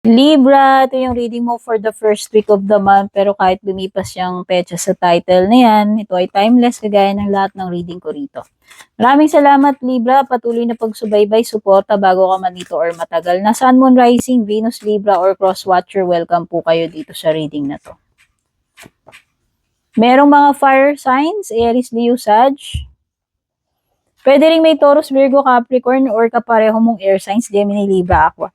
Libra, ito yung reading mo for the first week of the month, pero kahit lumipas yung petsa sa title na yan, ito ay timeless kagaya ng lahat ng reading ko rito. Maraming salamat Libra, patuloy na pagsubaybay, suporta bago ka man dito or matagal na Sun, Moon, Rising, Venus, Libra or Cross Watcher, welcome po kayo dito sa reading na to. Merong mga fire signs, Aries, Leo, Sag. Pwede rin may Taurus, Virgo, Capricorn or kapareho mong air signs, Gemini, Libra, Aqua.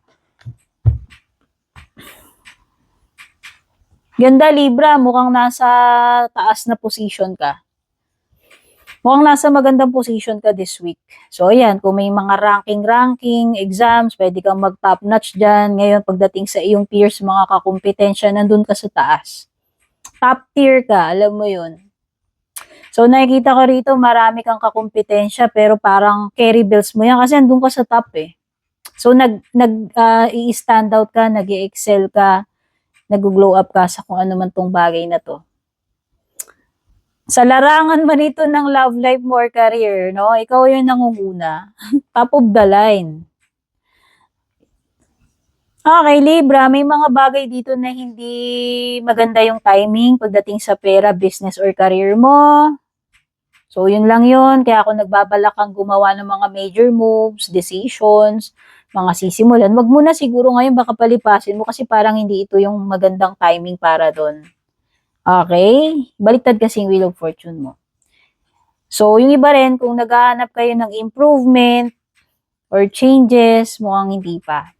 Ganda Libra, mukhang nasa taas na position ka. Mukhang nasa magandang position ka this week. So ayan, kung may mga ranking, exams, pwede kang mag-top notch dyan. Ngayon, pagdating sa iyong peers, mga kakumpetensya, nandun ka sa taas. Top tier ka, alam mo yun. So nakikita ko rito, marami kang kakumpetensya, pero parang carry bills mo yan kasi nandun ka sa top eh. So i-stand out ka, nag-i-excel ka, nag-glow up ka sa kung ano man tong bagay na to. Sa larangan man ito ng love life or career, no? Ikaw yung nangunguna. Top of the line. Okay, Libra, may mga bagay dito na hindi maganda yung timing pagdating sa pera, business, or career mo. So, yun lang yun. Kaya ako nagbabalak kang gumawa ng mga major moves, decisions, mga sisimulan. Wag mo na siguro ngayon baka palipasin mo kasi parang hindi ito yung magandang timing para doon. Okay? Baliktad kasi yung Wheel of Fortune mo. So, yung iba rin, kung naghahanap kayo ng improvement or changes, mukhang hindi pa.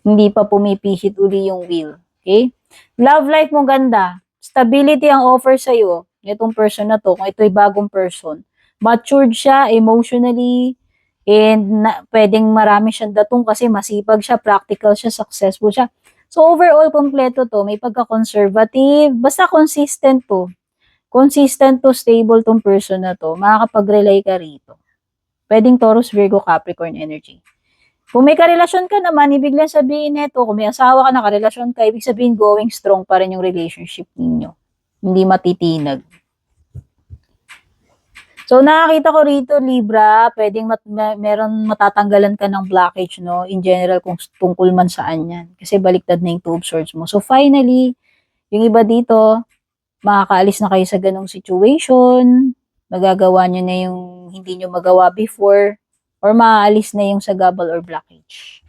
Hindi pa pumipihit uli yung wheel. Okay? Love life mo ganda. Stability ang offer sa'yo. Itong person na to, kung ito'y bagong person. Matured siya emotionally, and pwedeng marami siyang datong kasi masipag siya, practical siya, successful siya. So overall, kompleto to. May pagka-conservative, basta consistent to. Consistent to, stable tong person na to. Makakapag-rely ka rito. Pwedeng Taurus, Virgo, Capricorn energy. Kung may karelasyon ka naman, ibig lang sabihin nito, kung may asawa ka na karelasyon ka, ibig sabihin going strong pa rin yung relationship ninyo. Hindi matitinag. So, nakakita ko rito, Libra, pwedeng meron matatanggalan ka ng blockage, no? In general, kung tungkol man saan yan. Kasi baliktad na yung Two of Swords mo. So, finally, yung iba dito, makakaalis na kayo sa ganong situation, magagawa nyo na yung hindi nyo magawa before, or maaalis na yung sagabal or blockage.